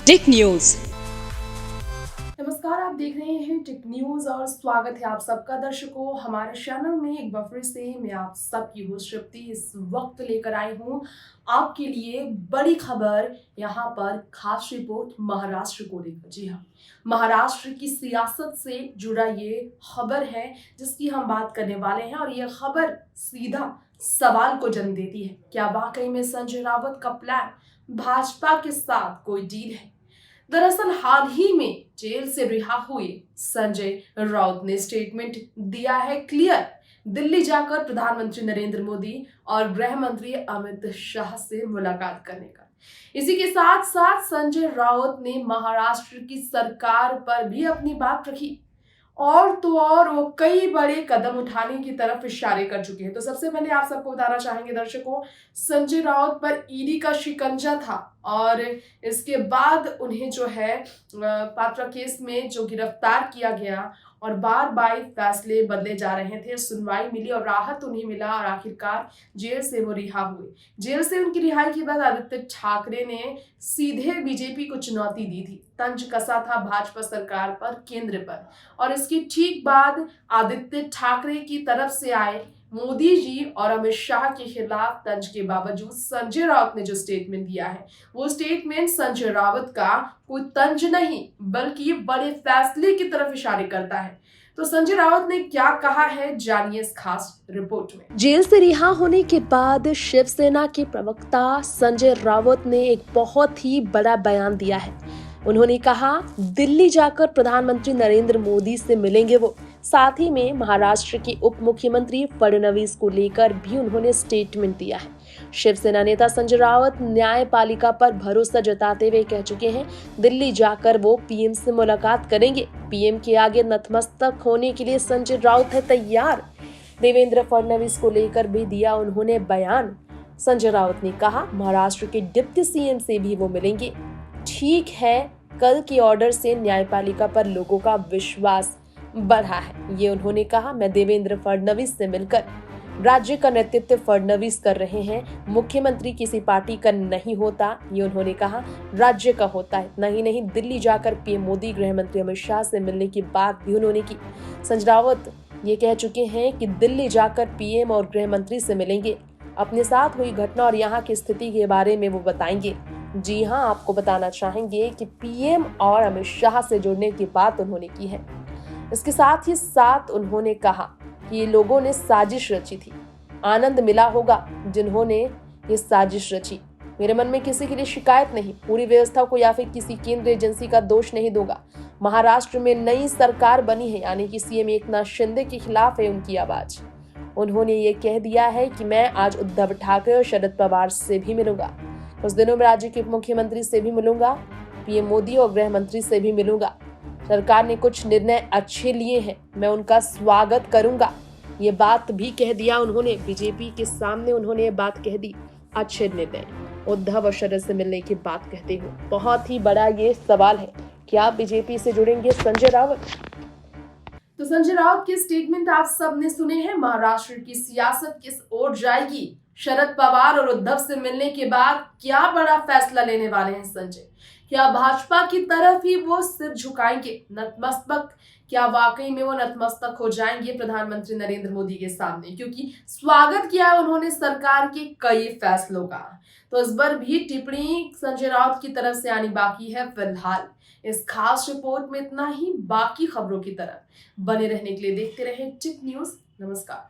टिक news. नमस्कार, आप देख रहे हैं टिक न्यूज और स्वागत है आप सबका दर्शकों हमारे चैनल में। एक बार फिर से मैं आप सबकी होस्ट श्रुति इस वक्त लेकर आई हूं आपके लिए बड़ी खबर। यहां पर खास रिपोर्ट महाराष्ट्र को लेकर। जी हाँ, महाराष्ट्र की सियासत से जुड़ा ये खबर है जिसकी हम बात करने वाले हैं और ये खबर सीधा सवाल को जन्म देती है, क्या वाकई में संजय राउत का प्लान भाजपा के साथ कोई डील है। दरअसल हाल ही में जेल से रिहा हुए संजय राउत ने स्टेटमेंट दिया है क्लियर। दिल्ली जाकर प्रधानमंत्री नरेंद्र मोदी और गृह मंत्री अमित शाह से मुलाकात करने का। इसी के साथ साथ संजय राउत ने महाराष्ट्र की सरकार पर भी अपनी बात रखी और तो और वो कई बड़े कदम उठाने की तरफ इशारे कर चुके हैं। तो सबसे पहले आप सबको बताना चाहेंगे दर्शकों, संजय राउत पर ईडी का शिकंजा था और इसके बाद उन्हें जो है पात्रा केस में जो गिरफ्तार किया गया और बार बार फैसले बदले जा रहे थे, सुनवाई मिली और राहत उन्हें मिला और आखिरकार जेल से वो रिहा हुए। जेल से उनकी रिहाई के बाद आदित्य ठाकरे ने सीधे बीजेपी को चुनौती दी थी, तंज कसा था भाजपा सरकार पर, केंद्र पर। और इसके ठीक बाद आदित्य ठाकरे की तरफ से आए मोदी जी और अमित शाह के खिलाफ तंज के बावजूद संजय राउत ने जो स्टेटमेंट दिया है, वो स्टेटमेंट संजय राउत का कोई तंज नहीं बल्कि बड़े फैसले की तरफ इशारे करता है। तो संजय राउत ने क्या कहा है, जानिए इस खास रिपोर्ट में। जेल से रिहा होने के बाद शिवसेना के प्रवक्ता संजय राउत ने एक बहुत ही बड़ा बयान दिया है। उन्होंने कहा दिल्ली जाकर प्रधानमंत्री नरेंद्र मोदी से मिलेंगे वो। साथ ही में महाराष्ट्र के उप मुख्यमंत्री फडणवीस को लेकर भी उन्होंने स्टेटमेंट दिया है। शिवसेना नेता संजय राउत न्यायपालिका पर भरोसा जताते हुए कह चुके हैं दिल्ली जाकर वो पीएम से मुलाकात करेंगे। पीएम के आगे नतमस्तक होने के लिए संजय राउत है तैयार। देवेंद्र फडणवीस को लेकर भी दिया उन्होंने बयान। संजय राउत ने कहा महाराष्ट्र के डिप्टी सीएम से भी वो मिलेंगे। ठीक है, कल के ऑर्डर से न्यायपालिका पर लोगों का विश्वास बढ़ा है, ये उन्होंने कहा। मैं देवेंद्र फडणवीस से मिलकर, राज्य का नेतृत्व फडणवीस कर रहे हैं, मुख्यमंत्री किसी पार्टी का नहीं होता, ये उन्होंने कहा, राज्य का होता है। इतना ही नहीं, दिल्ली जाकर पीएम मोदी, गृह मंत्री अमित शाह से मिलने की बात भी उन्होंने की। संजय राउत ये कह चुके हैं कि दिल्ली जाकर पीएम और गृह मंत्री से मिलेंगे, अपने साथ हुई घटना और यहाँ की स्थिति के बारे में वो बताएंगे। जी हाँ, आपको बताना चाहेंगे कि पीएम और अमित शाह से जुड़ने की बात उन्होंने की है। इसके साथ ही साथ उन्होंने कहा कि ये लोगों ने साजिश रची थी, आनंद मिला होगा जिन्होंने ये साजिश रची। मेरे मन में किसी के लिए शिकायत नहीं, पूरी व्यवस्था को या फिर किसी केंद्रीय एजेंसी का दोष नहीं दूंगा। महाराष्ट्र में नई सरकार बनी है, यानी कि सीएम एकनाथ शिंदे के खिलाफ है उनकी आवाज। उन्होंने ये कह दिया है कि मैं आज उद्धव ठाकरे और शरद पवार से भी मिलूंगा, कुछ दिनों में राज्य के मुख्यमंत्री से भी मिलूंगा, पीएम मोदी और गृह मंत्री से भी मिलूंगा। सरकार ने कुछ निर्णय अच्छे लिए हैं, मैं उनका स्वागत करूंगा। ये बात भी कह दिया उन्होंने, बीजेपी के सामने उन्होंने ये बात कह दी। अच्छे निर्णय, उद्धव और शरद से मिलने की बात कहते हो। बहुत ही बड़ा ये सवाल है, क्या आप बीजेपी से जुड़ेंगे संजय राउत? तो संजय राउत के स्टेटमेंट आप सबने सुने हैं। महाराष्ट्र की सियासत किस ओर जाएगी, शरद पवार और उद्धव से मिलने के बाद क्या बड़ा फैसला लेने वाले हैं संजय? क्या भाजपा की तरफ ही वो सिर झुकाएंगे, नतमस्तक? क्या वाकई में वो नतमस्तक हो जाएंगे प्रधानमंत्री नरेंद्र मोदी के सामने, क्योंकि स्वागत किया है उन्होंने सरकार के कई फैसलों का। तो इस बार भी टिप्पणी संजय राउत की तरफ से आनी बाकी है। फिलहाल इस खास रिपोर्ट में इतना ही। बाकी खबरों की तरफ बने रहने के लिए देखते रहे टिक न्यूज। नमस्कार।